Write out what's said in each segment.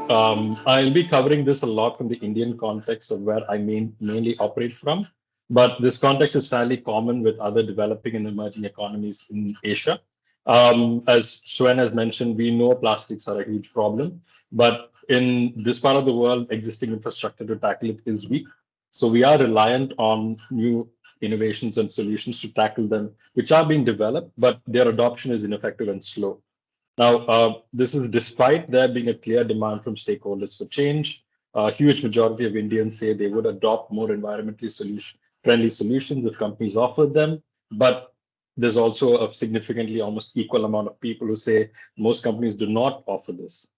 I'll be covering this a lot from the Indian context of where I mainly operate from, but this context is fairly common with other developing and emerging economies in Asia. As Swen has mentioned, we know plastics are a huge problem, but in this part of the world, existing infrastructure to tackle it is weak. So we are reliant on new innovations and solutions to tackle them, which are being developed, but their adoption is ineffective and slow. Now, this is despite there being a clear demand from stakeholders for change. A huge majority of Indians say they would adopt more environmentally friendly solutions if companies offered them. But there's also a significantly almost equal amount of people who say most companies do not offer this.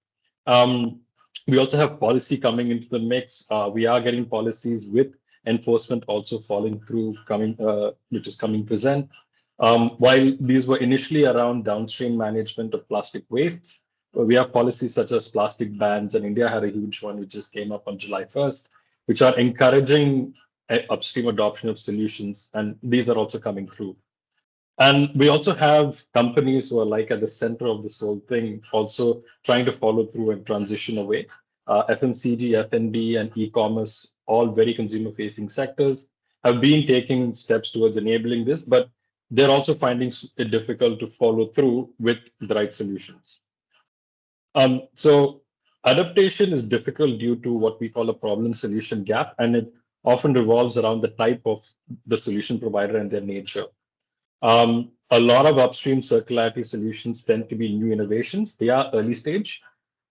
Um, we also have policy coming into the mix. We are getting policies with enforcement also falling through, which is coming present. While these were initially around downstream management of plastic wastes, we have policies such as plastic bans, and India had a huge one which just came up on July 1st, which are encouraging upstream adoption of solutions, and these are also coming through. And we also have companies who are like at the center of this whole thing, also trying to follow through and transition away. FMCG, F&B, and e-commerce, all very consumer-facing sectors, have been taking steps towards enabling this, but they're also finding it difficult to follow through with the right solutions. So adaptation is difficult due to what we call a problem-solution gap, and it often revolves around the type of the solution provider and their nature. A lot of upstream circularity solutions tend to be new innovations. They are early stage,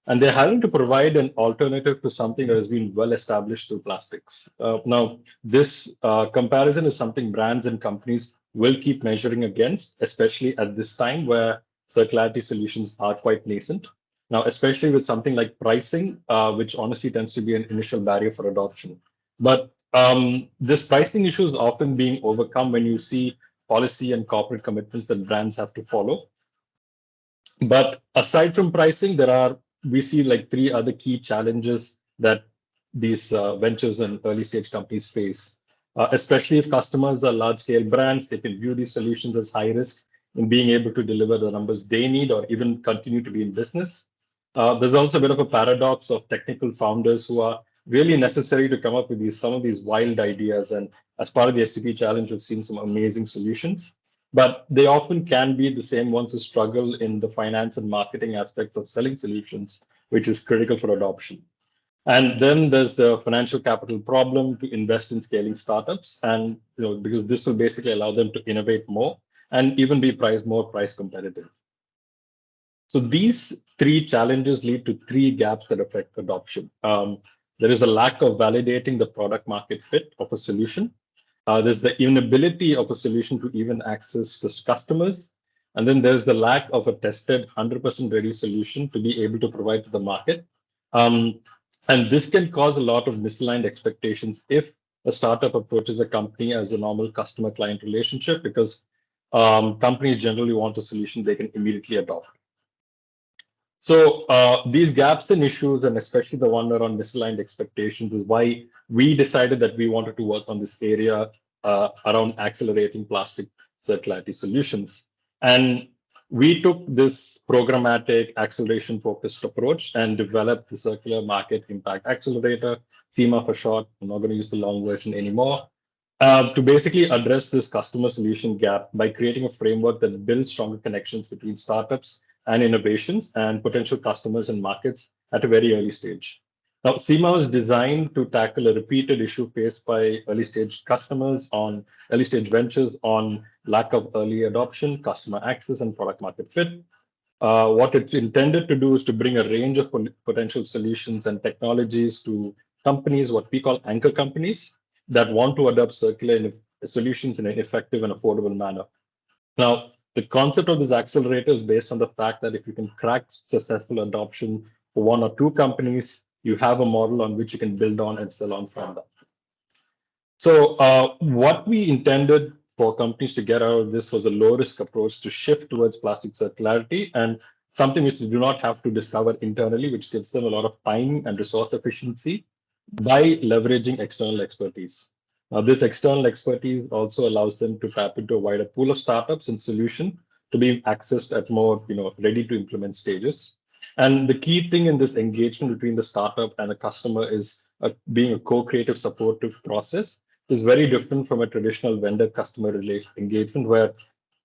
and they're having to provide an alternative to something that has been well established through plastics. Now, this comparison is something brands and companies will keep measuring against, especially at this time where circularity solutions are quite nascent. Now, especially with something like pricing, which honestly tends to be an initial barrier for adoption. But this pricing issue is often being overcome when you see policy and corporate commitments that brands have to follow. But aside from pricing, we see like three other key challenges that these ventures and early stage companies face. Especially if customers are large scale brands, they can view these solutions as high risk in being able to deliver the numbers they need or even continue to be in business. There's also a bit of a paradox of technical founders who are really necessary to come up with some of these wild ideas. And as part of the SCP challenge, we've seen some amazing solutions, but they often can be the same ones who struggle in the finance and marketing aspects of selling solutions, which is critical for adoption. And then there's the financial capital problem to invest in scaling startups, and because this will basically allow them to innovate more and even be more price competitive. So these three challenges lead to three gaps that affect adoption. There is a lack of validating the product market fit of a solution. There's the inability of a solution to even access the customers. And then there's the lack of a tested 100% ready solution to be able to provide to the market. And this can cause a lot of misaligned expectations if a startup approaches a company as a normal customer-client relationship, because companies generally want a solution they can immediately adopt. So these gaps and issues, and especially the one around misaligned expectations, is why we decided that we wanted to work on this area around accelerating plastic circularity solutions. And we took this programmatic acceleration-focused approach and developed the Circular Market Impact Accelerator, CIMA for short. I'm not going to use the long version anymore. To basically address this customer solution gap by creating a framework that builds stronger connections between startups and innovations and potential customers and markets at a very early stage. Now, CIMA was designed to tackle a repeated issue faced by early stage early stage ventures on lack of early adoption, customer access, and product market fit. What it's intended to do is to bring a range of potential solutions and technologies to companies, what we call anchor companies, that want to adopt circular solutions in an effective and affordable manner. Now, the concept of this accelerator is based on the fact that if you can crack successful adoption for one or two companies, you have a model on which you can build on and sell on from that. So what we intended for companies to get out of this was a low-risk approach to shift towards plastic circularity, and something which they do not have to discover internally, which gives them a lot of time and resource efficiency by leveraging external expertise. Now, this external expertise also allows them to tap into a wider pool of startups and solutions to be accessed at more ready to implement stages. And the key thing in this engagement between the startup and the customer is being a co-creative supportive process is very different from a traditional vendor customer relation engagement where,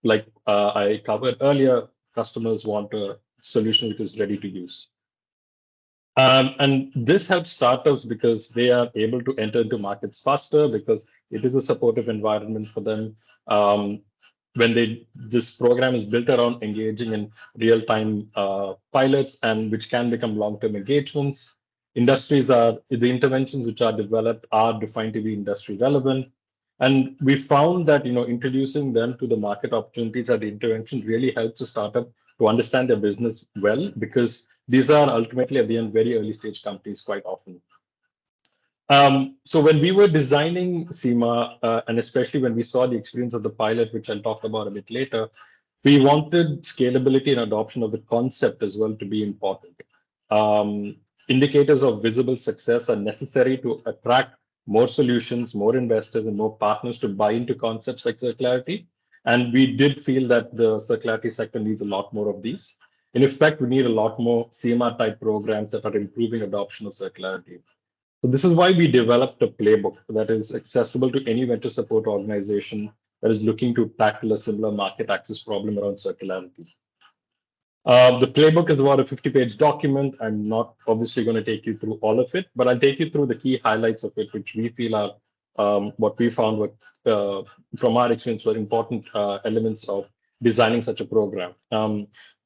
like I covered earlier, customers want a solution which is ready to use. And this helps startups because they are able to enter into markets faster because it is a supportive environment for them. Um, when this program is built around engaging in real-time pilots and which can become long-term engagements. Industries are the interventions which are developed are defined to be industry relevant. And we found that introducing them to the market opportunities at the intervention really helps a startup to understand their business well because these are ultimately at the end very early stage companies quite often. So when we were designing SEMA, and especially when we saw the experience of the pilot, which I'll talk about a bit later, we wanted scalability and adoption of the concept as well to be important. Um, Indicators of visible success are necessary to attract more solutions, more investors, and more partners to buy into concepts like circularity. And we did feel that the circularity sector needs a lot more of these. In effect, we need a lot more CMR type programs that are improving adoption of circularity. So this is why we developed a playbook that is accessible to any venture support organization that is looking to tackle a similar market access problem around circularity. The playbook is about a 50-page document. I'm not obviously going to take you through all of it, but I'll take you through the key highlights of it, which we feel are what we found were, from our experience, were important elements of designing such a program.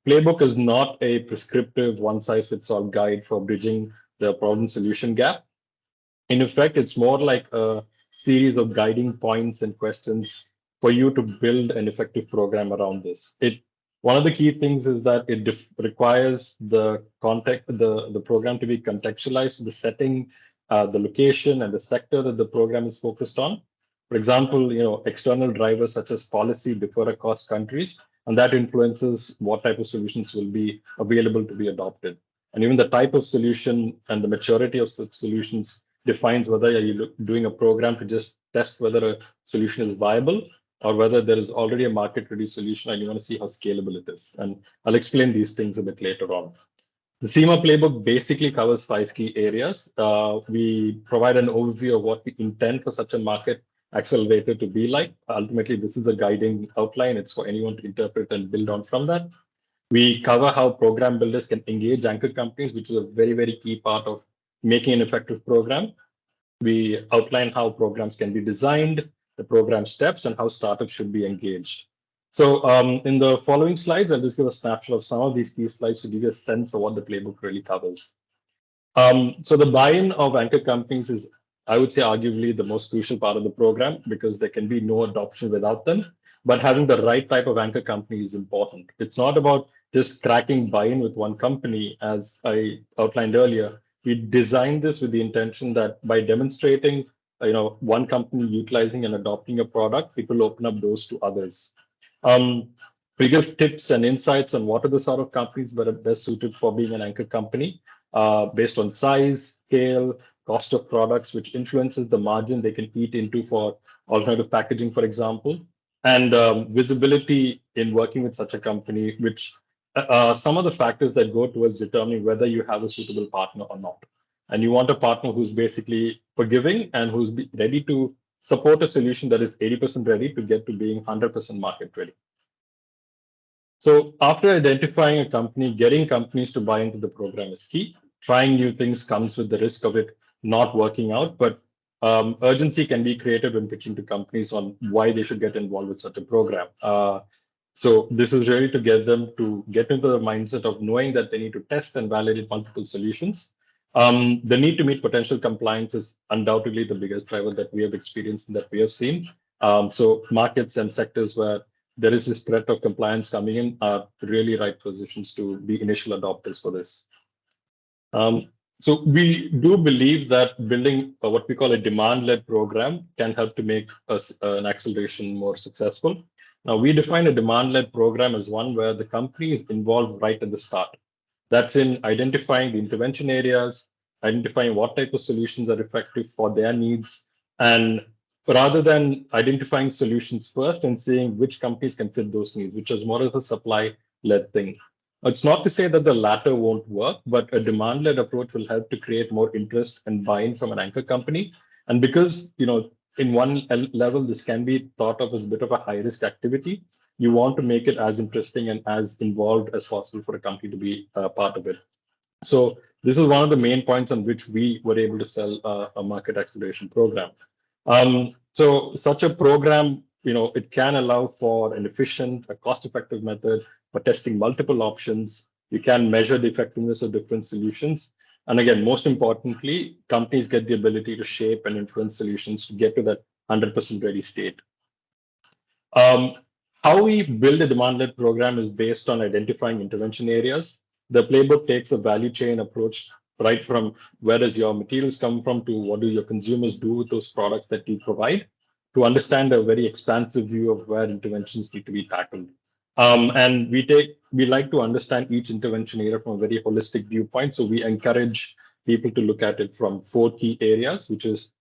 Playbook is not a prescriptive one-size-fits-all guide for bridging the problem-solution gap. In effect, it's more like a series of guiding points and questions for you to build an effective program around this. One of the key things is that it requires the context, the program to be contextualized to the setting, the location, and the sector that the program is focused on. For example, external drivers such as policy differ across countries, and that influences what type of solutions will be available to be adopted. And even the type of solution and the maturity of such solutions defines whether you're doing a program to just test whether a solution is viable or whether there is already a market ready solution and you want to see how scalable it is. And I'll explain these things a bit later on. The SEMA playbook basically covers 5 key areas. We provide an overview of what we intend for such a market accelerator to be like. Ultimately, this is a guiding outline. It's for anyone to interpret and build on from that. We cover how program builders can engage anchor companies, which is a very, very key part of making an effective program. We outline how programs can be designed, the program steps, and how startups should be engaged. So in the following slides, I'll just give a snapshot of some of these key slides to give you a sense of what the playbook really covers. So the buy-in of anchor companies is, I would say, arguably the most crucial part of the program because there can be no adoption without them. But having the right type of anchor company is important. It's not about just cracking buy-in with one company, as I outlined earlier. We designed this with the intention that by demonstrating, one company utilizing and adopting a product, it will open up doors to others. We give tips and insights on what are the sort of companies that are best suited for being an anchor company based on size, scale, cost of products, which influences the margin they can eat into for alternative packaging, for example, and visibility in working with such a company, which some of the factors that go towards determining whether you have a suitable partner or not. And you want a partner who's basically forgiving and who's ready to support a solution that is 80% ready to get to being 100% market ready. So after identifying a company, getting companies to buy into the program is key. Trying new things comes with the risk of it not working out, but urgency can be created when pitching to companies on why they should get involved with such a program. So this is really to get them to get into the mindset of knowing that they need to test and validate multiple solutions. The need to meet potential compliance is undoubtedly the biggest driver that we have experienced and that we have seen. So markets and sectors where there is this threat of compliance coming in are really right positions to be initial adopters for this. So we do believe that building what we call a demand-led program can help to make an acceleration more successful. Now, we define a demand-led program as one where the company is involved right at the start. That's in identifying the intervention areas, identifying what type of solutions are effective for their needs, and rather than identifying solutions first and seeing which companies can fit those needs, which is more of a supply-led thing. It's not to say that the latter won't work, but a demand-led approach will help to create more interest and buy-in from an anchor company. And because, in one level, this can be thought of as a bit of a high-risk activity, you want to make it as interesting and as involved as possible for a company to be part of it. So this is one of the main points on which we were able to sell a market acceleration program. So such a program, it can allow for an efficient, a cost-effective method for testing multiple options. You can measure the effectiveness of different solutions. And again, most importantly, companies get the ability to shape and influence solutions to get to that 100% ready state. Um, how we build a demand-led program is based on identifying intervention areas. The playbook takes a value chain approach right from where does your materials come from to what do your consumers do with those products that you provide to understand a very expansive view of where interventions need to be tackled. And we like to understand each intervention area from a very holistic viewpoint. So we encourage people to look at it from four key areas, which is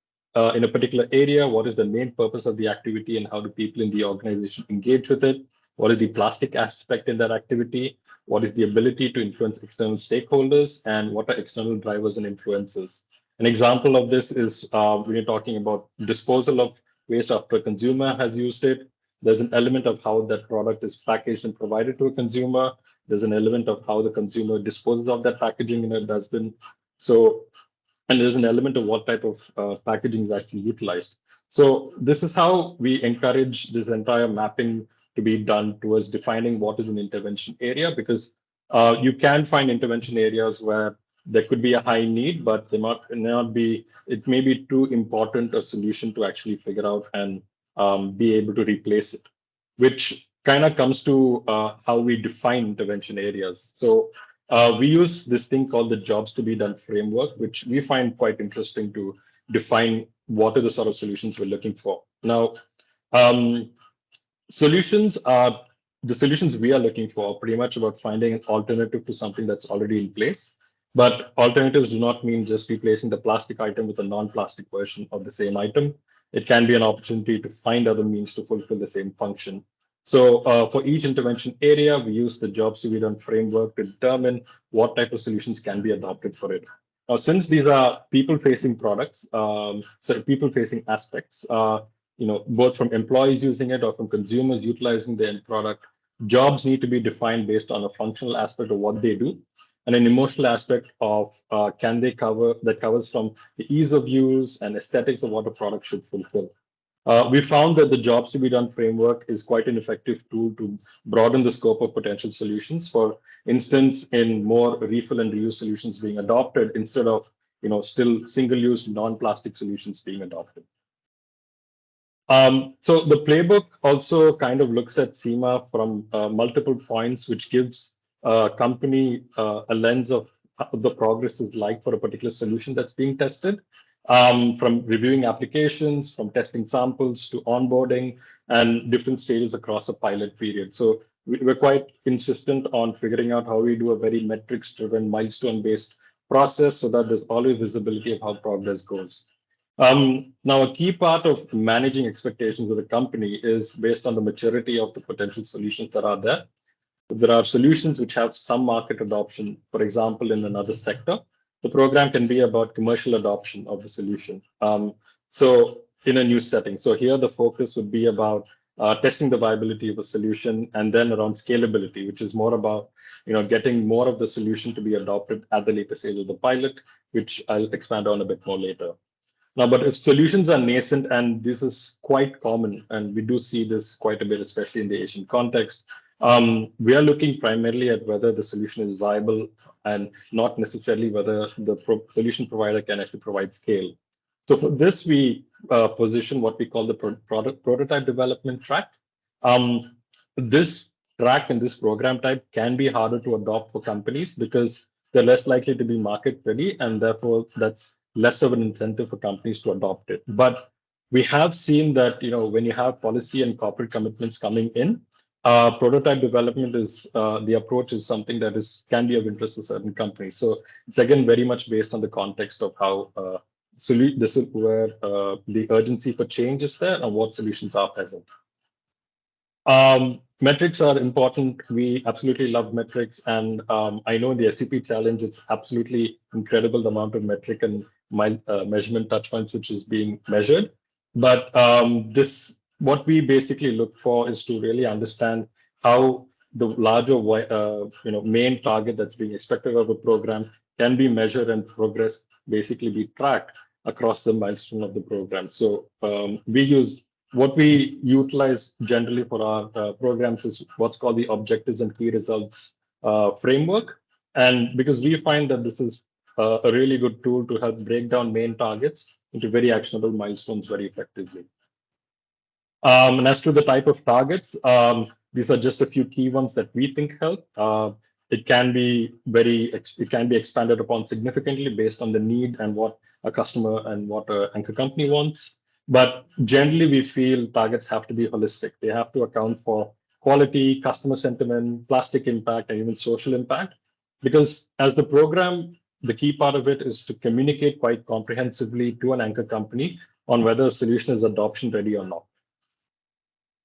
in a particular area, what is the main purpose of the activity and how do people in the organization engage with it? What is the plastic aspect in that activity? What is the ability to influence external stakeholders? And what are external drivers and influences? An example of this is when you're talking about disposal of waste after a consumer has used it. There's an element of how that product is packaged and provided to a consumer. There's an element of how the consumer disposes of that packaging in a dustbin. So and there's an element of what type of packaging is actually utilized. So this is how we encourage this entire mapping to be done towards defining what is an intervention area, because you can find intervention areas where there could be a high need, but it may be too important a solution to actually figure out and be able to replace it, which kind of comes to how we define intervention areas. So we use this thing called the jobs to be done framework, which we find quite interesting to define what are the sort of solutions we're looking for. Now, um, solutions are the solutions we are looking for are pretty much about finding an alternative to something that's already in place. But alternatives do not mean just replacing the plastic item with a non-plastic version of the same item. It can be an opportunity to find other means to fulfill the same function. So for each intervention area, we use the jobs to be done framework to determine what type of solutions can be adopted for it. Now, since these are people-facing products, so people-facing aspects, both from employees using it or from consumers utilizing the end product, jobs need to be defined based on a functional aspect of what they do and an emotional aspect of can they cover that covers from the ease of use and aesthetics of what a product should fulfill. We found that the jobs to be done framework is quite an effective tool to broaden the scope of potential solutions. For instance, in more refill and reuse solutions being adopted instead of still single-use non-plastic solutions being adopted. So the playbook also kind of looks at SEMA from multiple points, which gives a company a lens of how the progress is like for a particular solution that's being tested, from reviewing applications, from testing samples to onboarding, and different stages across a pilot period. So we're quite insistent on figuring out how we do a very metrics-driven, milestone-based process so that there's always visibility of how progress goes. Now, a key part of managing expectations with a company is based on the maturity of the potential solutions that are there. There are solutions which have some market adoption, for example, in another sector. The program can be about commercial adoption of the solution. So in a new setting. So here the focus would be about testing the viability of a solution and then around scalability, which is more about getting more of the solution to be adopted at the later stage of the pilot, which I'll expand on a bit more later. Now, but if solutions are nascent, and this is quite common, and we do see this quite a bit, especially in the Asian context, we are looking primarily at whether the solution is viable and not necessarily whether the solution provider can actually provide scale. So for this, we position what we call the product prototype development track. Um, this track and this program type can be harder to adopt for companies because they're less likely to be market ready, and therefore that's less of an incentive for companies to adopt it. But we have seen that when you have policy and corporate commitments coming in, prototype development is the approach is something that can be of interest to certain companies. So it's again very much based on the context of how this is where the urgency for change is there and what solutions are present. Metrics are important. We absolutely love metrics. And I know in the SCP challenge, it's absolutely incredible the amount of metric and measurement touch points which is being measured. But what we basically look for is to really understand how the larger main target that's being expected of a program can be measured and progress basically be tracked across the milestone of the program. So we use what we utilize generally for our programs is what's called the objectives and key results framework. And because we find that this is a really good tool to help break down main targets into very actionable milestones very effectively. And as to the type of targets, these are just a few key ones that we think help. It can be expanded upon significantly based on the need and what a customer and what an anchor company wants. But generally, we feel targets have to be holistic. They have to account for quality, customer sentiment, plastic impact, and even social impact. Because as the program, the key part of it is to communicate quite comprehensively to an anchor company on whether a solution is adoption ready or not.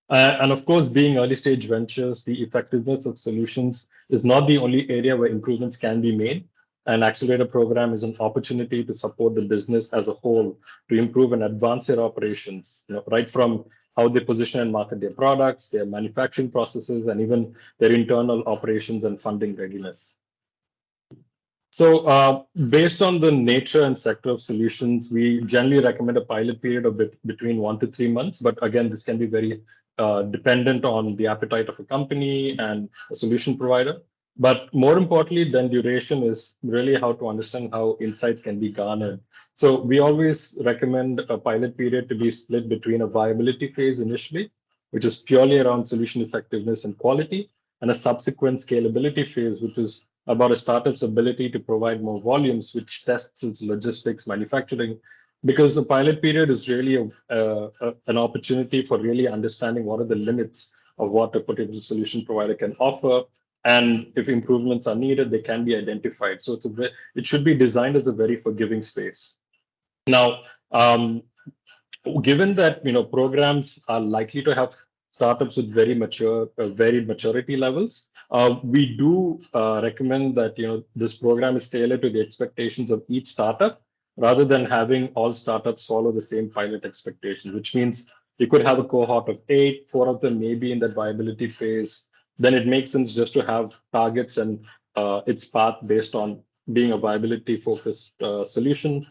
And of course, being early stage ventures, the effectiveness of solutions is not the only area where improvements can be made. An accelerator program is an opportunity to support the business as a whole to improve and advance their operations, right from how they position and market their products, their manufacturing processes, and even their internal operations and funding readiness. So based on the nature and sector of solutions, we generally recommend a pilot period of between 1 to 3 months. But again, this can be very dependent on the appetite of a company and a solution provider. But more importantly than duration is really how to understand how insights can be garnered. So we always recommend a pilot period to be split between a viability phase initially, which is purely around solution effectiveness and quality, and a subsequent scalability phase, which is about a startup's ability to provide more volumes, which tests its logistics, manufacturing, because the pilot period is really an opportunity for really understanding what are the limits of what a potential solution provider can offer. And if improvements are needed, they can be identified. So it should be designed as a very forgiving space. Now, given that programs are likely to have startups with very maturity levels, we do recommend that this program is tailored to the expectations of each startup rather than having all startups follow the same pilot expectations, which means you could have a cohort of 8, 4 of them may be in that viability phase. Then it makes sense just to have targets and its path based on being a viability focused solution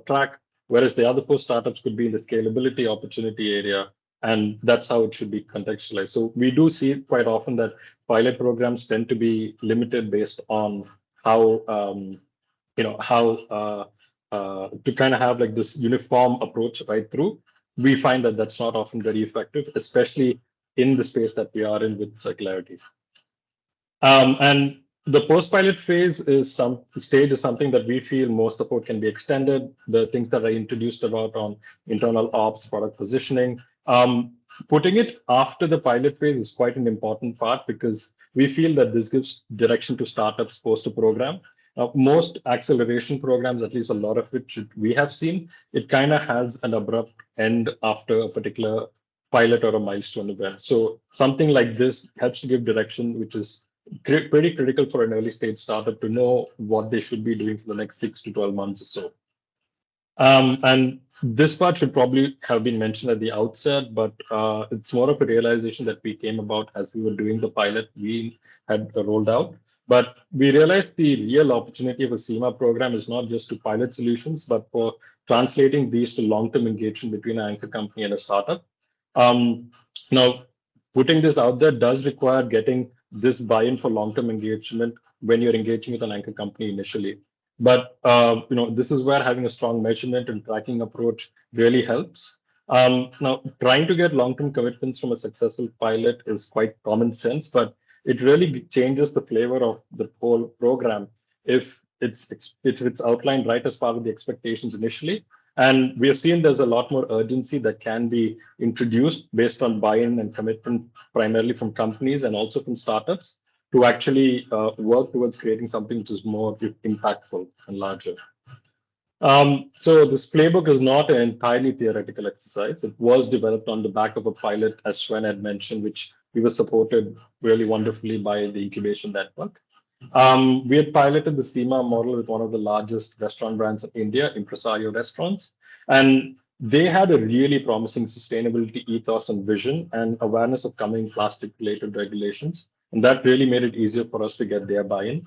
track, whereas the other 4 startups could be in the scalability opportunity area, and that's how it should be contextualized. So we do see quite often that pilot programs tend to be limited based on how to kind of have like this uniform approach right through. We find that that's not often very effective, especially in the space that we are in with Circularity. And the post-pilot phase is something that we feel more support can be extended. The things that I introduced about on internal ops, product positioning. Putting it after the pilot phase is quite an important part because we feel that this gives direction to startups post a program. Most acceleration programs, at least a lot of which we have seen, it kind of has an abrupt end after a particular pilot or a milestone event. So something like this helps to give direction, which is pretty critical for an early stage startup to know what they should be doing for the next 6 to 12 months or so. And this part should probably have been mentioned at the outset, but it's more of a realization that we came about as we were doing the pilot we had rolled out. But we realized the real opportunity of a SEMA program is not just to pilot solutions, but for translating these to long-term engagement between an anchor company and a startup. Now, putting this out there does require getting this buy-in for long-term engagement when you're engaging with an anchor company initially. But this is where having a strong measurement and tracking approach really helps. Now, trying to get long-term commitments from a successful pilot is quite common sense, but it really changes the flavor of the whole program if it's outlined right as part of the expectations initially. And we have seen there's a lot more urgency that can be introduced based on buy-in and commitment, primarily from companies and also from startups, to actually work towards creating something which is more impactful and larger. So this playbook is not an entirely theoretical exercise. It was developed on the back of a pilot, as Sven had mentioned, which we were supported really wonderfully by the Incubation Network. We had piloted the SEMA model with one of the largest restaurant brands in India, Impresario Restaurants, and they had a really promising sustainability ethos and vision and awareness of coming plastic-related regulations, and that really made it easier for us to get their buy-in.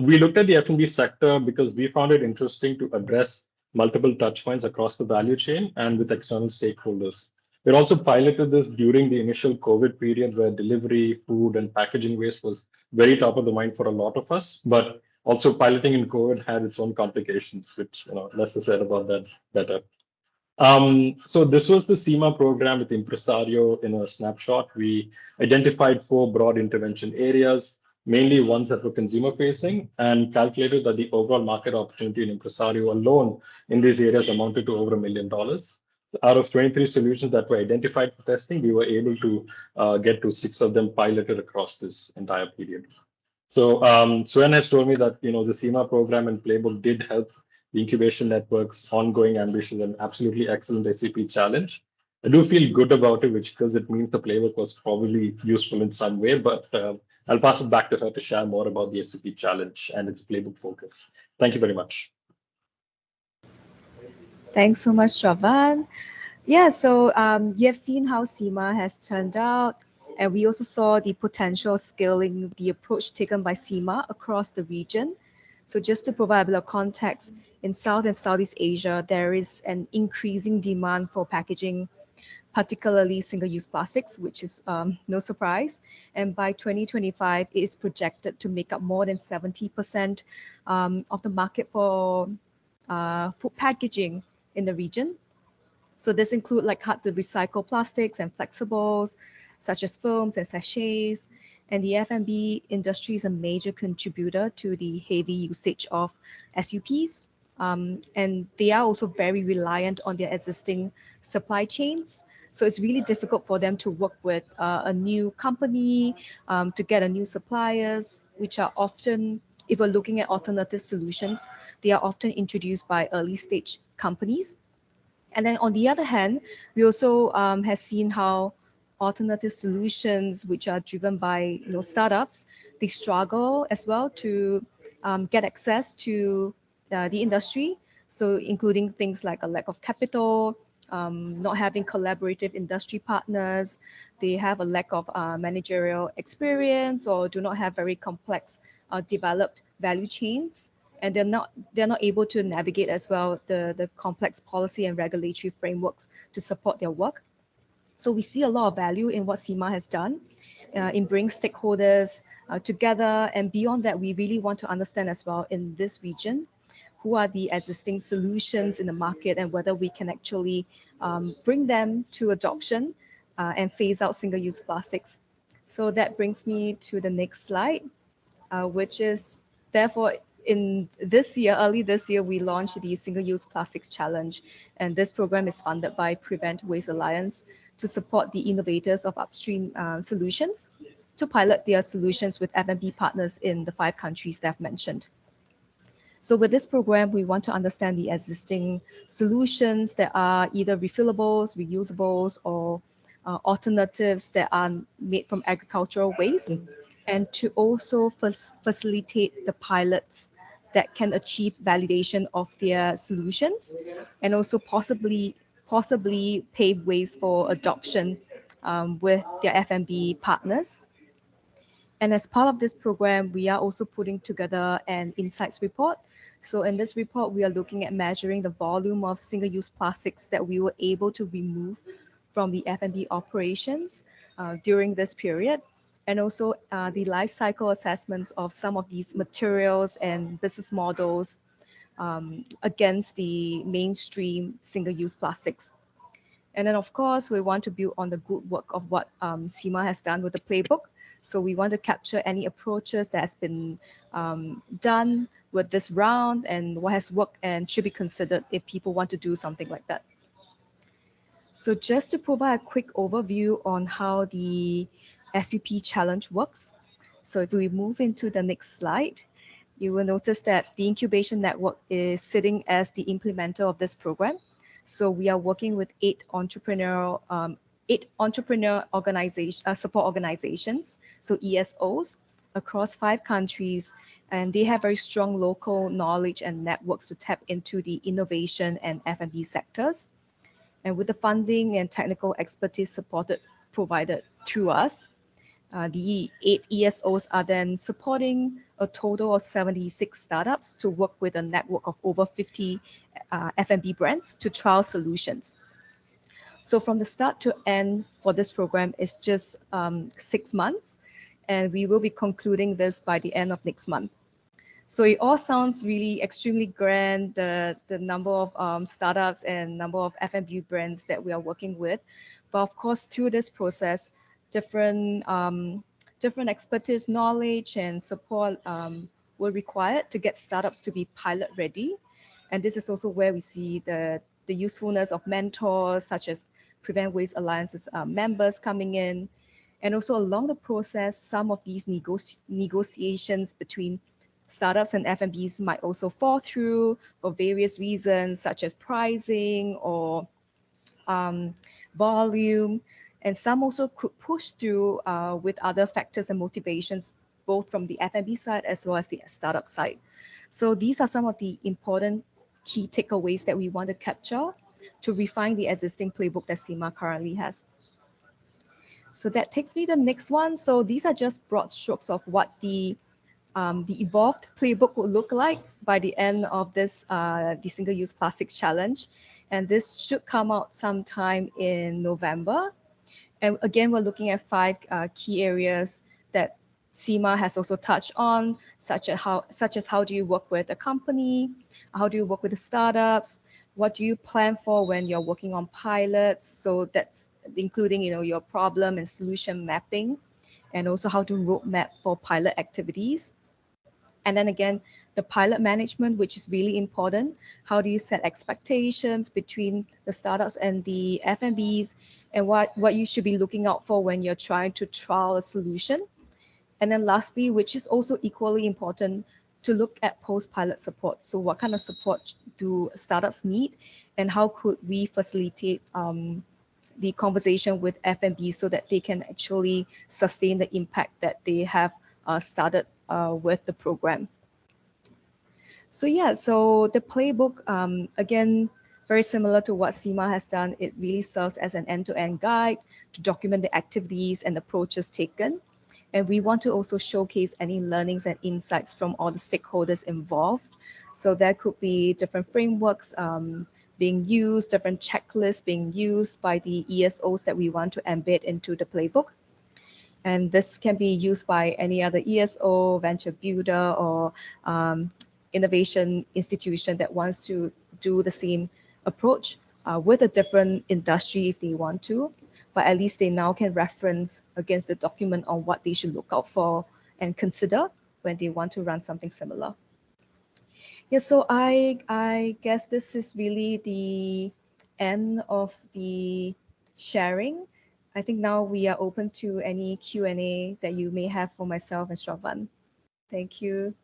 We looked at the F&B sector because we found it interesting to address multiple touch points across the value chain and with external stakeholders. We also piloted this during the initial COVID period where delivery, food, and packaging waste was very top of the mind for a lot of us. But also piloting in COVID had its own complications, which less is said about that better. So this was the SEMA program with Impresario in a snapshot. We identified four broad intervention areas, mainly ones that were consumer facing, and calculated that the overall market opportunity in Impresario alone in these areas amounted to over $1 million. So out of 23 solutions that were identified for testing, we were able to get to 6 of them piloted across this entire period. So Sven has told me that the SEMA program and Playbook did help the Incubation Network's ongoing ambitions and absolutely excellent SCP challenge. I do feel good about it, which because it means the Playbook was probably useful in some way, but I'll pass it back to her to share more about the SCP challenge and its Playbook focus. Thank you very much. Thanks so much, Shravan. Yeah, so you have seen how SEMA has turned out, and we also saw the potential scaling the approach taken by SEMA across the region. So just to provide a bit of context, in South and Southeast Asia, there is an increasing demand for packaging, particularly single-use plastics, which is no surprise. And by 2025, it is projected to make up more than 70% of the market for food packaging in the region. So this include like hard to recycle plastics and flexibles, such as films and sachets. And the F&B industry is a major contributor to the heavy usage of SUPs. And they are also very reliant on their existing supply chains. So it's really difficult for them to work with a new company, to get a new suppliers, which are often, if we're looking at alternative solutions, they are often introduced by early stage companies. And then on the other hand, we also have seen how alternative solutions, which are driven by startups, they struggle as well to get access to the industry. So including things like a lack of capital, not having collaborative industry partners, they have a lack of managerial experience or do not have very complex developed value chains, and they're not able to navigate as well the complex policy and regulatory frameworks to support their work. So we see a lot of value in what SEMA has done in bringing stakeholders together, and beyond that, we really want to understand as well in this region who are the existing solutions in the market and whether we can actually bring them to adoption and phase out single-use plastics. So that brings me to the next slide, which is therefore in this year, early this year, we launched the Single-Use Plastics Challenge. And this program is funded by Prevent Waste Alliance to support the innovators of upstream solutions to pilot their solutions with F&B partners in the 5 countries that I've mentioned. So with this program, we want to understand the existing solutions that are either refillables, reusables, or alternatives that are made from agricultural waste, and to also facilitate the pilots that can achieve validation of their solutions, and also possibly pave ways for adoption with their F&B partners. And as part of this program, we are also putting together an insights report. So in this report, we are looking at measuring the volume of single-use plastics that we were able to remove from the F&B operations during this period, and also the life cycle assessments of some of these materials and business models against the mainstream single-use plastics. And then, of course, we want to build on the good work of what SEMA has done with the playbook. So we want to capture any approaches that has been done with this round and what has worked and should be considered if people want to do something like that. So just to provide a quick overview on how the SUP challenge works. So if we move into the next slide, you will notice that the Incubation Network is sitting as the implementer of this program. So we are working with 8 entrepreneurial 8 entrepreneur support organizations, so ESOs, across 5 countries, and they have very strong local knowledge and networks to tap into the innovation and F&B sectors. And with the funding and technical expertise provided through us, the 8 ESOs are then supporting a total of 76 startups to work with a network of over 50 F&B brands to trial solutions. So from the start to end for this program is just 6 months, and we will be concluding this by the end of next month. So it all sounds really extremely grand, the number of startups and number of F&B brands that we are working with. But of course, through this process, different different expertise, knowledge, and support were required to get startups to be pilot ready. And this is also where we see the usefulness of mentors such as Prevent Waste Alliance's members coming in. And also along the process, some of these negotiations between startups and F&Bs might also fall through for various reasons, such as pricing or um, volume. And some also could push through with other factors and motivations, both from the F&B side as well as the startup side. So these are some of the important key takeaways that we want to capture to refine the existing playbook that SEMA currently has. So that takes me to the next one. So these are just broad strokes of what the evolved playbook will look like by the end of this the single-use plastics challenge, and this should come out sometime in November. And again, we're looking at 5 key areas that SEMA has also touched on, such as how do you work with a company, how do you work with the startups, what do you plan for when you're working on pilots. So that's including your problem and solution mapping, and also how to roadmap for pilot activities. And then again, the pilot management, which is really important. How do you set expectations between the startups and the F&Bs, and what you should be looking out for when you're trying to trial a solution? And then lastly, which is also equally important, to look at post-pilot support. So what kind of support do startups need, and how could we facilitate the conversation with F&B so that they can actually sustain the impact that they have started with the program. So yeah, so the playbook, again, very similar to what SEMA has done. It really serves as an end-to-end guide to document the activities and approaches taken. And we want to also showcase any learnings and insights from all the stakeholders involved. So there could be different frameworks being used, different checklists being used by the ESOs that we want to embed into the playbook. And this can be used by any other ESO, venture builder, or innovation institution that wants to do the same approach with a different industry if they want to. But at least they now can reference against the document on what they should look out for and consider when they want to run something similar. Yeah, so I guess this is really the end of the sharing. I think now we are open to any Q&A that you may have for myself and Shravan. Thank you.